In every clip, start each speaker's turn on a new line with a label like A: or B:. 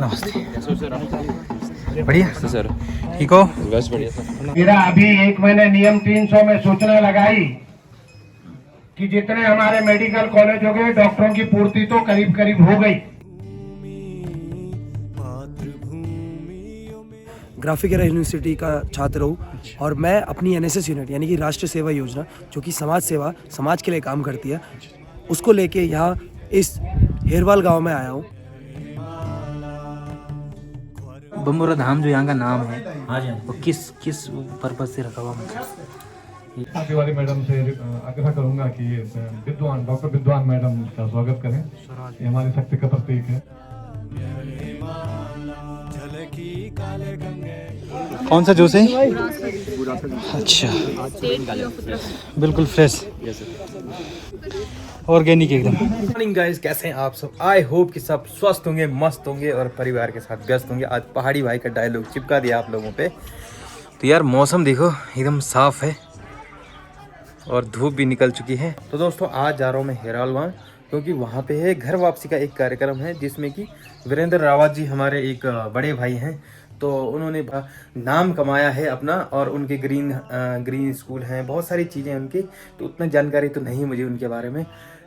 A: नमस्ते। बढ़िया सर, ठीक हो? बस बढ़िया सर।
B: मेरा अभी एक मैंने नियम 300 में सूचना लगाई कि जितने हमारे मेडिकल कॉलेज हो गए, डॉक्टरों की पूर्ति तो करीब करीब हो गई।
C: ग्राफिक एरा यूनिवर्सिटी का छात्र हूँ और मैं अपनी एनएसएस यूनिट यानी कि राष्ट्रीय सेवा योजना जो कि समाज सेवा समाज के लिए काम करती है उसको लेके यहाँ इस हेरवाल गांव में आया हूँ।
A: बम्बोरा धाम जो यहाँ का नाम है, हाँ जी, वो किस पर्पज से रखा हुआ मतलब?
D: आगे वाली मैडम से आग्रह करूंगा कि विद्वान डॉक्टर विद्वान मैडम का स्वागत करें। ये हमारी शक्ति का प्रतीक है।
A: कौन सा जूस है? अच्छा, बिल्कुल फ्रेश, ऑर्गेनिक एकदम। मॉर्निंग गाइस, कैसे हैं आप सब? आई होप कि सब स्वस्थ होंगे, मस्त होंगे और परिवार के साथ व्यस्त होंगे। आज पहाड़ी भाई का डायलॉग चिपका दिया आप लोगों पे। तो यार मौसम देखो एकदम साफ है और धूप भी निकल चुकी है। तो दोस्तों आज जा रहा हूँ मैं हेराल गाँव, क्योंकि वहाँ पे है घर वापसी का एक कार्यक्रम है जिसमें कि वीरेंद्र रावत जी हमारे एक बड़े भाई हैं। तो उन्होंने नाम कमाया है अपना और उनके ग्रीन स्कूल हैं, बहुत सारी चीज़ें उनकी। तो उतना जानकारी तो नहीं मुझे उनके बारे में,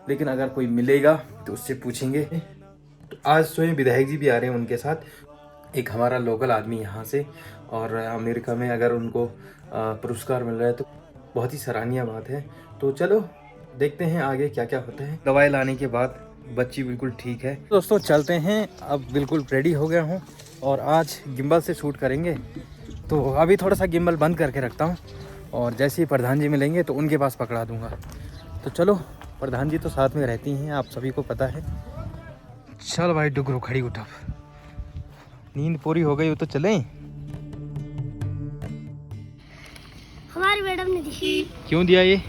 A: लेकिन अगर कोई मिलेगा तो उससे पूछेंगे। तो आज स्वयं विधायक जी भी आ रहे हैं उनके साथ, एक हमारा लोकल आदमी यहाँ से, और अमेरिका में अगर उनको पुरस्कार मिल रहा है तो बहुत ही सराहनीय बात है। तो चलो देखते हैं आगे क्या क्या होता है। दवाई लाने के बाद बच्ची बिल्कुल ठीक है। दोस्तों चलते हैं, अब बिल्कुल रेडी हो गया हूँ और आज गिम्बल से शूट करेंगे। तो अभी थोड़ा सा गिम्बल बंद करके रखता हूँ और जैसे ही प्रधान जी मिलेंगे तो उनके पास पकड़ा दूँगा। तो चलो, प्रधान जी तो साथ में रहती हैं, आप सभी को पता है। चल भाई डुगरू खड़ी उठा, नींद पूरी हो गई हो तो चलें।
E: हमारी मैडम ने दी।
A: क्यों दिया ये?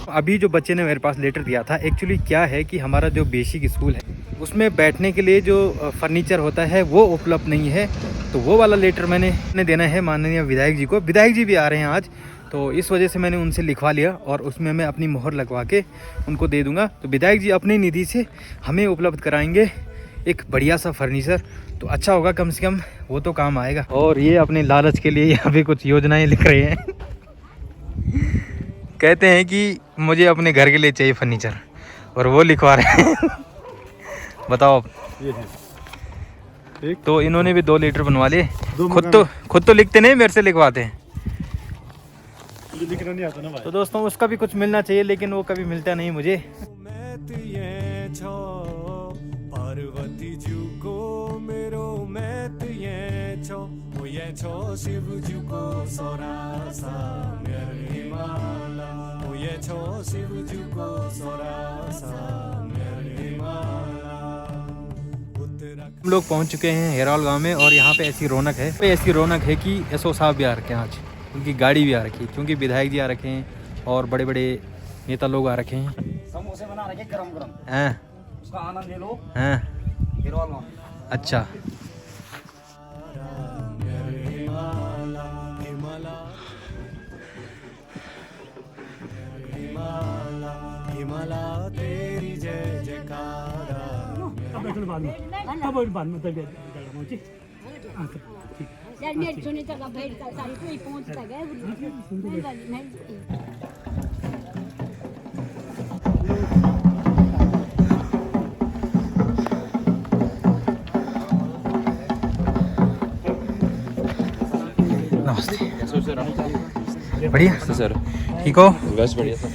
A: अभी जो बच्चे ने मेरे पास लेटर दिया था, एक्चुअली क्या है कि हमारा जो बेसिक स्कूल है उसमें बैठने के लिए जो फर्नीचर होता है वो उपलब्ध नहीं है। तो वो वाला लेटर मैंने देना है माननीय विधायक जी को। विधायक जी भी आ रहे हैं आज, तो इस वजह से मैंने उनसे लिखवा लिया और उसमें मैं अपनी मोहर लगवा के उनको दे दूंगा। तो विधायक जी अपनी निधि से हमें उपलब्ध कराएंगे एक बढ़िया सा फर्नीचर। तो अच्छा होगा, कम से कम वो तो काम आएगा। और ये अपने लालच के लिए यहाँ पे कुछ योजनाएं लिख रहे हैं। कहते हैं कि मुझे अपने घर के लिए चाहिए फर्नीचर और वो लिखवा रहे हैं। बताओ। तो इन्होंने भी 2 लीटर बनवा लिए। खुद तो लिखते नहीं, मेरे से लिखवाते हैं।
D: लिखना नहीं आता ना भाई।
A: तो दोस्तों उसका भी कुछ मिलना चाहिए, लेकिन वो कभी मिलता नहीं मुझे। हम लोग पहुंच चुके हैं हेराल गांव में और यहाँ पे ऐसी रौनक है कि एसओ साहब भी आ रखे हैं आज, उनकी गाड़ी भी आ रखी है, क्योंकि विधायक जी आ रखे हैं और बड़े बड़े नेता लोग आ रखे हैं।
F: समोसे बना रखे गरम
A: हैं,
F: उसका आनंद ले लो।
A: हैं,
F: हेराल गाँव।
A: अच्छा। नमस्ते। बढ़िया सर, ठीक हो? बस बढ़िया सर।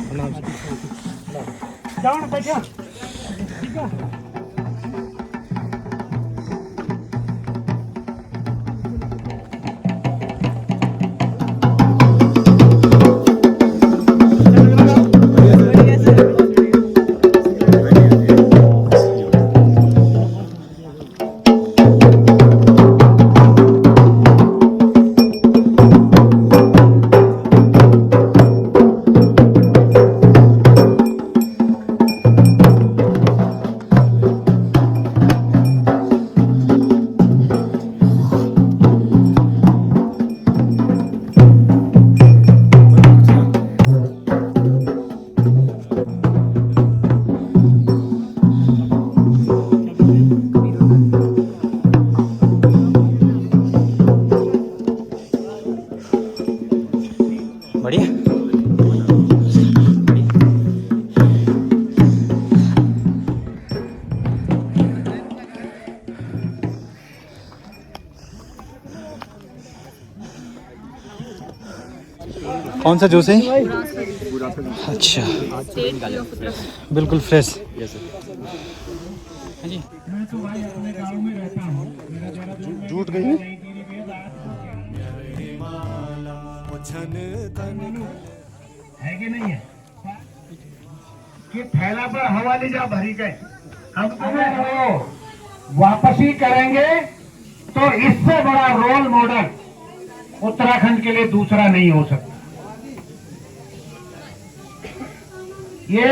A: कौन सा जूस है? अच्छा, बिल्कुल फ्रेश।
B: जुट गई है कि नहीं है कि थैला पर हवा ले जा भरी गए। हम अगर वो वापसी करेंगे तो इससे बड़ा रोल मॉडल उत्तराखंड के लिए दूसरा नहीं हो सकता। ये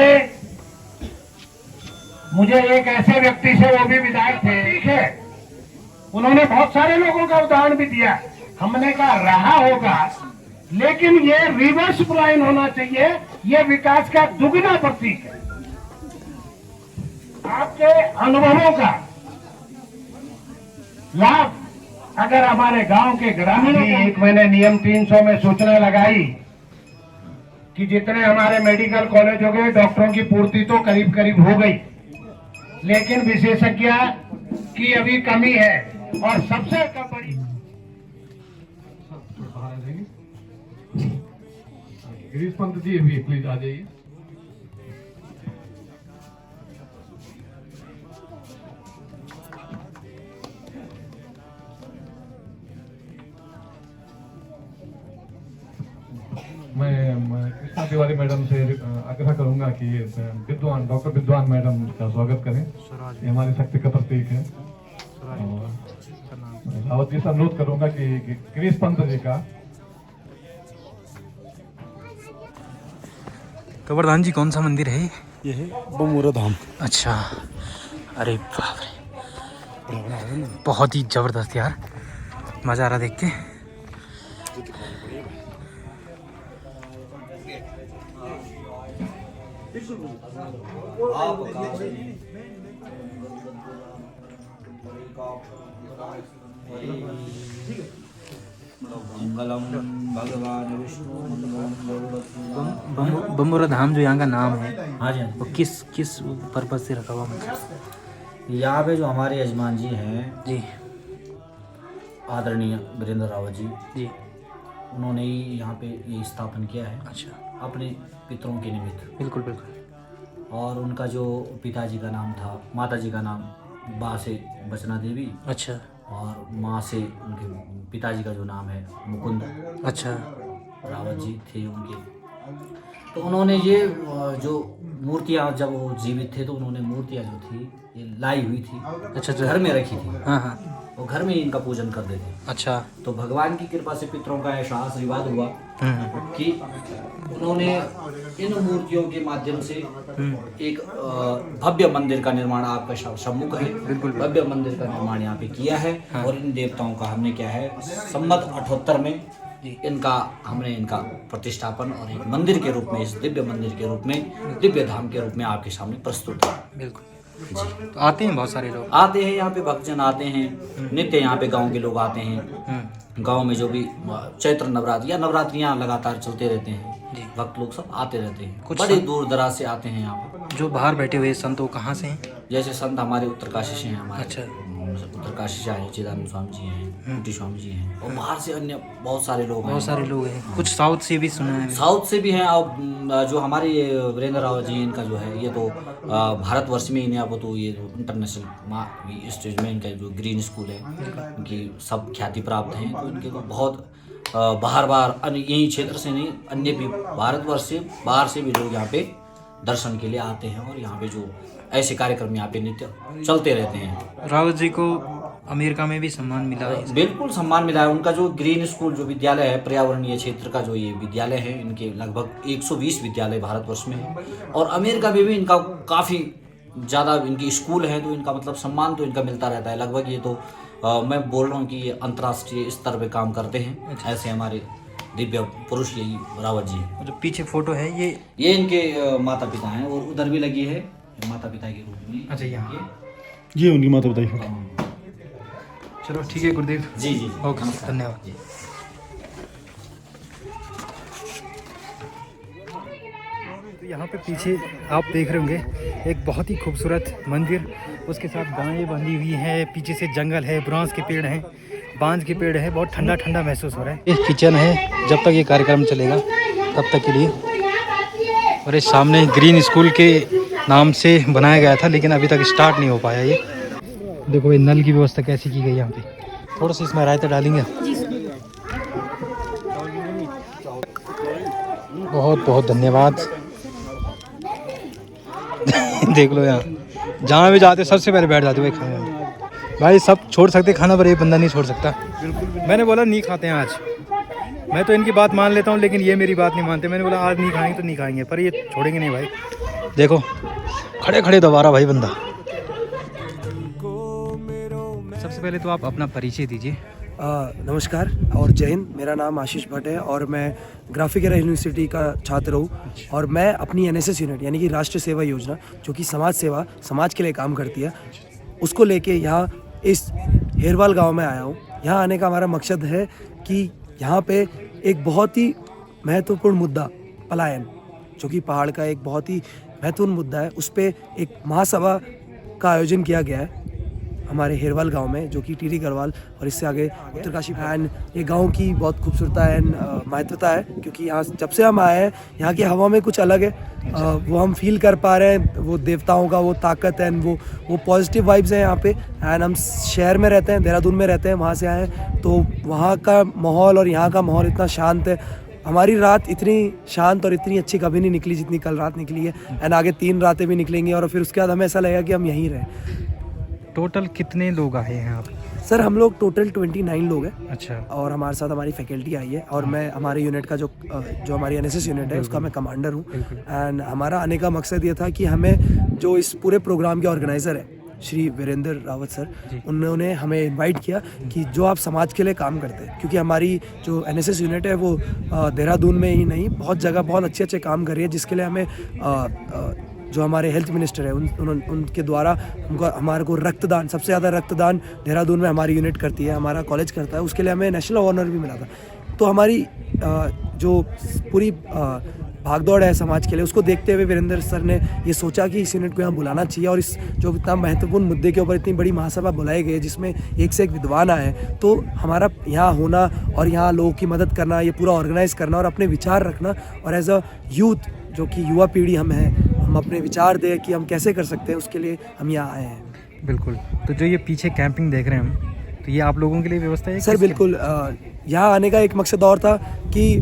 B: मुझे एक ऐसे व्यक्ति से, वो भी विधायक थे, ठीक है, उन्होंने बहुत सारे लोगों का उदाहरण भी दिया। हमने कहा रहा होगा, लेकिन ये रिवर्स प्लान होना चाहिए। ये विकास का दुगना प्रतीक है। आपके अनुभवों का लाभ अगर हमारे गांव के ग्रामीणों को, एक मैंने नियम 300 में सूचना लगाई कि जितने हमारे मेडिकल कॉलेज हो गए, डॉक्टरों की पूर्ति तो करीब करीब हो गई, लेकिन विशेषज्ञ की अभी कमी है। और सबसे बड़ी,
D: बाहर आ जाएंगे। गिरीश पंत जी भी प्लीज आ जाइए। मैं कृष्णा तिवारी मैडम से आग्रह करूंगा कि विद्वान डॉक्टर विद्वान मैडम का स्वागत करें। ये हमारी शक्ति का प्रतीक है। और रावत जी से अनुरोध करूंगा कि गिरीश पंत जी का।
A: तो प्रधान जी, कौन सा मंदिर है
G: ये है बमुरा धाम।
A: अच्छा, अरे बाप रे, बहुत ही जबरदस्त यार, मजा आ रहा देख के।
F: मंगलम भगवान विष्णु
A: बमुरा धाम जो यहाँ का नाम है,
F: हाँ जी,
A: वो किस किस पर्पज से रखा हुआ मतलब?
F: यहाँ पे जो हमारे यजमान जी हैं,
A: जी
F: आदरणीय वीरेंद्र रावत जी,
A: जी,
F: उन्होंने ही यहाँ पे ये स्थापन किया है
A: अच्छा,
F: अपने पितरों के निमित्त।
A: बिल्कुल बिल्कुल।
F: और उनका जो पिताजी का नाम था, माताजी का नाम बा से बचना देवी,
A: अच्छा
F: और माँ से उनके पिताजी का जो नाम है मुकुंद
A: अच्छा,
F: रावत जी थे उनके। तो उन्होंने ये जो मूर्तियाँ, जब वो जीवित थे तो उन्होंने मूर्तियाँ जो थी ये लाई हुई थी,
A: अच्छा
F: घर में रखी थी।
A: हाँ हाँ,
F: वो घर में ही इनका पूजन करते थे।
A: अच्छा,
F: तो भगवान की कृपा से पितरों का ऐसा आशीर्वाद हुआ
A: हम्म,
F: कि उन्होंने इन मूर्तियों के माध्यम से एक भव्य मंदिर का निर्माण आपका सम्मुख है, बिल्कुल भव्य मंदिर का निर्माण यहाँ पे किया है। और इन देवताओं का हमने क्या है, संवत 78 में हमने इनका प्रतिष्ठापन और एक मंदिर के रूप में, इस दिव्य मंदिर के रूप में, दिव्य धाम के रूप में आपके सामने प्रस्तुत है।
A: बिल्कुल जी। तो आते हैं बहुत सारे लोग,
F: आते हैं यहाँ पे, भक्तजन आते हैं नित्य, यहाँ पे गांव के लोग आते हैं। गांव में जो भी चैत्र नवरात्र या नवरात्रियाँ लगातार चलते रहते हैं, भक्त लोग सब आते रहते हैं।
A: कुछ
F: बड़े दूर दराज से आते हैं यहाँ पे।
A: जो बाहर बैठे हुए संत वो कहाँ से हैं?
F: जैसे संत हमारे उत्तरकाशी से हैं, हमारे
A: अच्छा,
F: उत्तरकाशी से आए, चिदानंद स्वामी जी हैं, कुटी स्वामी जी हैं, और बाहर से अन्य बहुत सारे लोग हैं।
A: बहुत सारे लोग हैं, कुछ साउथ से भी सुना है।
F: साउथ से भी हैं। और जो हमारे ये वीरेंद्र रावत जी, इनका जो है ये तो भारतवर्ष में इन्हें अब तो ये इंटरनेशनल स्टेज में इनका जो ग्रीन स्कूल है, इनकी सब ख्याति प्राप्त हैं। तो इनके तो बहुत बाहर यही क्षेत्र से नहीं, अन्य भी भारतवर्ष से बाहर से भी लोग यहाँ पे दर्शन के लिए आते हैं। और यहाँ पे जो ऐसे कार्यक्रम यहाँ पे नित्य चलते रहते हैं।
A: रावत जी को अमेरिका में भी सम्मान मिला है।
F: बिल्कुल सम्मान मिला है। उनका जो ग्रीन स्कूल जो विद्यालय है, पर्यावरणीय क्षेत्र का जो ये विद्यालय है, इनके लगभग 120 विद्यालय भारतवर्ष में है, और अमेरिका में भी इनका काफ़ी ज़्यादा इनकी स्कूल है। तो इनका मतलब सम्मान तो इनका मिलता रहता है। लगभग ये तो मैं बोल रहा हूँ कि ये अंतर्राष्ट्रीय स्तर पे काम करते हैं। ऐसे हमारे दिव्य पुरुष यही रावत जी।
A: जो पीछे फोटो है
F: ये इनके माता पिता हैं, और उधर भी लगी है माता पिता के रूप में।
A: अच्छा, यहाँ
G: ये उनकी माता पिता की फोटो।
A: चलो ठीक है गुरुदेव
F: जी जी,
A: ओके, धन्यवाद। तो यहाँ पे पीछे आप देख रहे होंगे एक बहुत ही खूबसूरत मंदिर, उसके साथ गायें बंधी हुई हैं, पीछे से जंगल है, बांस के पेड़ हैं, बांस के पेड़ है, बहुत ठंडा ठंडा महसूस हो रहा है। ये किचन है, जब तक ये कार्यक्रम चलेगा तब तक के लिए। और इस सामने ग्रीन स्कूल के नाम से बनाया गया था, लेकिन अभी तक स्टार्ट नहीं हो पाया ये। देखो ये नल की व्यवस्था कैसी की गई यहाँ पे। थोड़ा सा इसमें रायता डालेंगे। बहुत बहुत धन्यवाद। देख लो यहाँ जहाँ भी जाते सबसे पहले बैठ जाते भाई खाने। भाई सब छोड़ सकते खाना, पर ये बंदा नहीं छोड़ सकता। मैंने बोला नहीं खाते हैं आज, मैं तो इनकी बात मान लेता हूँ, लेकिन ये मेरी बात नहीं मानते। मैंने बोला आज नहीं खाएंगे तो नहीं खाएंगे, पर ये छोड़ेंगे नहीं भाई। देखो खड़े खड़े दोबारा भाई बंदा। सबसे पहले तो आप अपना परिचय दीजिए।
C: नमस्कार और जय हिंद। मेरा नाम आशीष भट्ट है और मैं ग्राफिक एरा यूनिवर्सिटी का छात्र हूँ। और मैं अपनी एनएसएस यूनिट यानी कि राष्ट्रीय सेवा योजना, जो कि समाज सेवा, समाज के लिए काम करती है, उसको लेके यहाँ इस हेरवाल गांव में आया हूँ। यहाँ आने का हमारा मकसद है कि यहाँ पे एक बहुत ही महत्वपूर्ण मुद्दा पलायन, जो कि पहाड़ का एक बहुत ही महत्वपूर्ण मुद्दा है, उस पर एक महासभा का आयोजन किया गया है हमारे हेरवाल गांव में, जो कि टीडी गढ़वाल और इससे आगे उत्तरकाशी। एंड ये गांव की बहुत खूबसूरता है, महत्वता है, क्योंकि यहाँ जब से हम आए हैं यहाँ की हवा में कुछ अलग है। वो हम फील कर पा रहे हैं, वो देवताओं का वो ताकत है, वो पॉजिटिव वाइब्स हैं यहाँ पे। एंड हम शहर में रहते हैं, देहरादून में रहते हैं, वहाँ से आए हैं, तो वहाँ का माहौल और यहाँ का माहौल इतना शांत है। हमारी रात इतनी शांत और इतनी अच्छी कभी नहीं निकली जितनी कल रात निकली है। एंड आगे 3 रातें भी निकलेंगी और फिर उसके बाद हमें ऐसा लगेगा कि हम यहीं रहें।
A: टोटल कितने लोग आए हैं आप?
C: सर हम लोग टोटल 29 लोग हैं।
A: अच्छा।
C: और हमारे साथ हमारी फैकल्टी आई है और मैं हमारे यूनिट का जो हमारी एनएसएस यूनिट है उसका मैं कमांडर हूँ। एंड हमारा आने का मकसद ये था कि हमें जो इस पूरे प्रोग्राम के ऑर्गेनाइज़र है श्री वीरेंद्र रावत सर, उन्होंने हमें इनवाइट किया कि जो आप समाज के लिए काम करते हैं, क्योंकि हमारी जो एनएसएस यूनिट है वो देहरादून में ही नहीं बहुत जगह बहुत अच्छे काम कर रही है, जिसके लिए हमें जो हमारे हेल्थ मिनिस्टर है उनके द्वारा हमारे को रक्तदान, सबसे ज़्यादा रक्तदान देहरादून में हमारी यूनिट करती है, हमारा कॉलेज करता है, उसके लिए हमें नेशनल ऑनर भी मिला था। तो हमारी जो पूरी भागदौड़ है समाज के लिए, उसको देखते हुए वीरेंद्र सर ने ये सोचा कि इस यूनिट को यहाँ बुलाना चाहिए। और इस जो इतना महत्वपूर्ण मुद्दे के ऊपर इतनी बड़ी महासभा बुलाई गई है जिसमें एक से एक विद्वान आए, तो हमारा यहाँ होना और यहाँ लोगों की मदद करना, ये पूरा ऑर्गेनाइज करना और अपने विचार रखना, और एज अ यूथ जो कि युवा पीढ़ी हम हैं, हम अपने विचार दें कि हम कैसे कर सकते हैं, उसके लिए हम यहाँ आए हैं।
A: बिल्कुल। तो जो ये पीछे कैंपिंग देख रहे हैं हम, तो ये आप लोगों के लिए व्यवस्था है?
C: सर बिल्कुल, यहाँ आने का एक मकसद और था कि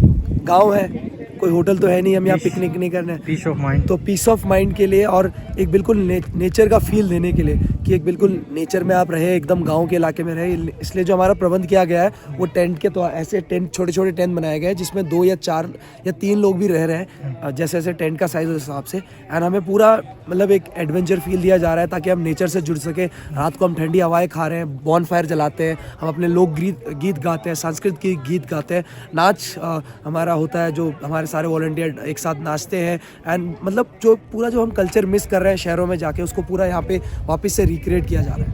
C: गांव है, कोई होटल तो है नहीं, हम यहाँ पिकनिक नहीं करने,
A: पीस ऑफ माइंड,
C: तो पीस ऑफ माइंड के लिए और एक बिल्कुल नेचर का फील देने के लिए कि एक बिल्कुल नेचर में आप रहे, एकदम गांव के इलाके में रहे। इसलिए जो हमारा प्रबंध किया गया है वो टेंट के, तो ऐसे टेंट छोटे छोटे टेंट बनाए गए हैं जिसमें 2 या 4 या 3 लोग भी रह रहे हैं, जैसे जैसे टेंट का साइज उस हिसाब से। एंड हमें पूरा मतलब एक एडवेंचर फील दिया जा रहा है ताकि हम नेचर से जुड़ सके। रात को हम ठंडी हवाएं खा रहे हैं, बॉन फायर जलाते हैं, हम अपने लोक गीत गाते हैं, सांस्कृतिक गीत गाते हैं, नाच हमारा होता है, जो हमारे सारे वॉलंटियर एक साथ नाचते हैं। एंड मतलब जो पूरा जो हम कल्चर मिस कर रहे हैं शहरों में जाके, उसको पूरा यहाँ पे वापस से रिक्रिएट किया जा रहा है।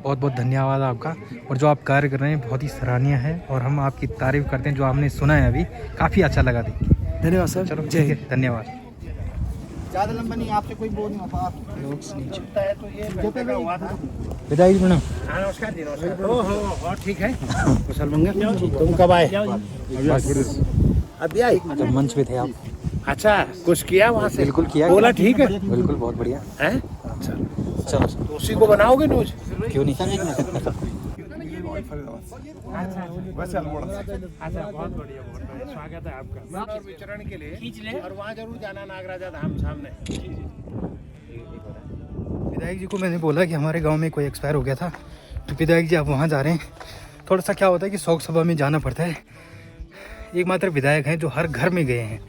A: बहुत बहुत धन्यवाद आपका। और जो आप कार्य कर रहे हैं बहुत ही सराहनीय है और हम आपकी तारीफ करते हैं। जो हमने सुना है अभी काफ़ी अच्छा लगा देख के।
C: धन्यवाद सर।
A: चलो
C: जय
A: ठीक है,
C: हिंद।
A: धन्यवाद।
H: ज़्यादा लंबा नहीं, आपसे कोई बोल नहीं होता।
A: विदाई प्रणाम।
B: नमस्कार जी, नमस्कार। ओहो, ठीक है। कुशल मंगल। तुम कब आए? अभी आए?
A: जब मंच पे थे आप।
B: अच्छा, कुछ किया वहाँ से?
A: बिल्कुल किया।
B: बोला ठीक है?
A: बिल्कुल, बहुत बढ़िया
B: है।
A: चलो
B: तो उसी को बनाओगे न्यूज?
A: क्यों नहीं।
B: अच्छा, बहुत बढ़िया स्वागत है आपका। और विचरण के लिए और वहाँ जरूर जाना, नागराजा धाम सामने।
A: विधायक जी को मैंने बोला कि हमारे गांव में कोई एक्सपायर हो गया था, तो विधायक जी आप वहाँ जा रहे हैं। थोड़ा सा क्या होता है कि शोक सभा में जाना पड़ता है। एकमात्र विधायक हैं जो हर घर में गए हैं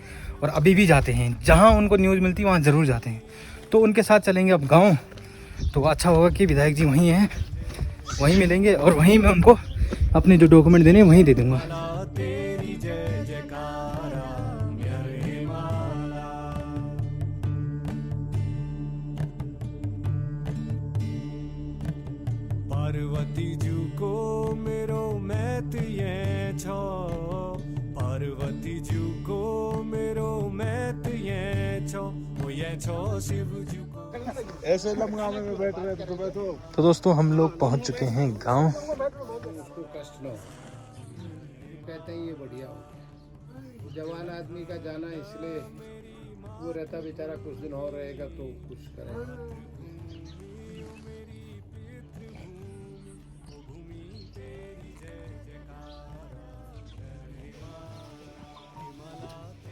A: और अभी भी जाते हैं, जहाँ उनको न्यूज़ मिलती है वहाँ ज़रूर जाते हैं। तो उनके साथ चलेंगे अब गाँव, तो अच्छा होगा कि विधायक जी वहीं हैं, वहीं मिलेंगे और वहीं मैं उनको अपने जो डॉक्यूमेंट देने वहीं दे दूँगा।
I: पार्वती जू को मेरो मैत ये छो, पार्वती जू को मेरो मैत ये छो, वो ये छो शिव जू को।
G: ऐसे लमगामे में बैठ रहे थे तो बैठो।
A: तो दोस्तों हम लोग पहुंच चुके हैं गांव।
B: कहते हैं ये बढ़िया हो। जवान आदमी का जाना इसलिए वो रहता बेचारा कुछ दिन और रहेगा तो कुछ करेगा।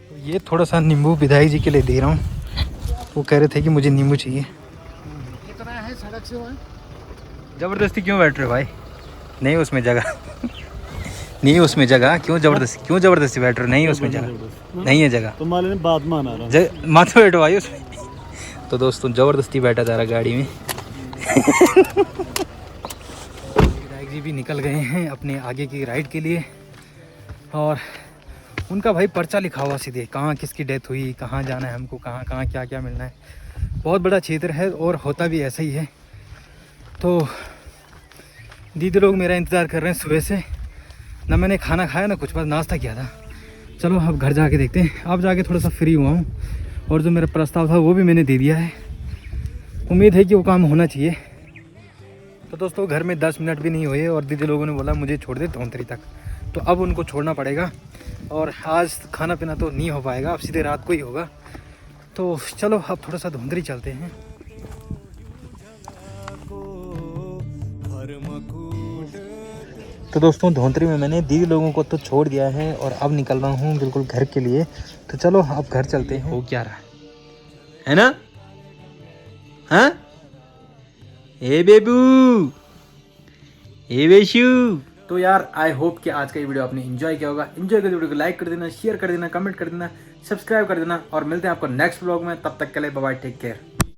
A: तो ये थोड़ा सा नींबू विधायक जी के लिए दे रहा हूँ, वो कह रहे थे कि मुझे नींबू चाहिए।
B: कितना है सड़क से वहाँ?
A: ज़बरदस्ती क्यों बैठ रहे हो भाई? नहीं उसमें जगह नहीं उसमें जगह, क्यों ज़बरदस्ती बैठ रहे हो? नहीं उसमें जगह नहीं है जगह,
G: तो माले ने बात माना रहा
A: माथे बैठो भाई उसमें। तो दोस्तों ज़बरदस्ती बैठा जा रहा गाड़ी में। विधायक जी भी निकल गए हैं अपने आगे की राइड के लिए, और उनका भाई पर्चा लिखा हुआ सीधे, कहाँ किसकी डेथ हुई, कहाँ जाना है हमको, कहाँ कहाँ क्या क्या मिलना है। बहुत बड़ा क्षेत्र है और होता भी ऐसा ही है। तो दीदी लोग मेरा इंतज़ार कर रहे हैं सुबह से, ना मैंने खाना खाया ना कुछ, बस नाश्ता किया था। चलो अब घर जाके देखते हैं। अब जाके थोड़ा सा फ्री हुआ हूँ, और जो मेरा प्रस्ताव था वो भी मैंने दे दिया है। उम्मीद है कि वो काम होना चाहिए। तो दोस्तों घर में 10 मिनट भी नहीं हुए और दीदी लोगों ने बोला मुझे छोड़ दे धौंतरी तक, तो अब उनको छोड़ना पड़ेगा। और आज खाना पीना तो नहीं हो पाएगा, अब सीधे रात को ही होगा। तो चलो अब थोड़ा सा धौंतरी चलते हैं। तो दोस्तों धौंतरी में मैंने दीदी लोगों को तो छोड़ दिया है और अब निकल रहा हूँ बिल्कुल घर के लिए। तो चलो अब घर चलते हैं। हो क्या रहा है ना? हाँ ए बेबू, ए बेशू। तो यार आई होप कि आज का ये वीडियो आपने एंजॉय किया होगा। एंजॉय कर वीडियो को लाइक कर देना, शेयर कर देना, कमेंट कर देना, सब्सक्राइब कर देना, और मिलते हैं आपको नेक्स्ट व्लॉग में। तब तक के लिए बाय बाय, टेक केयर।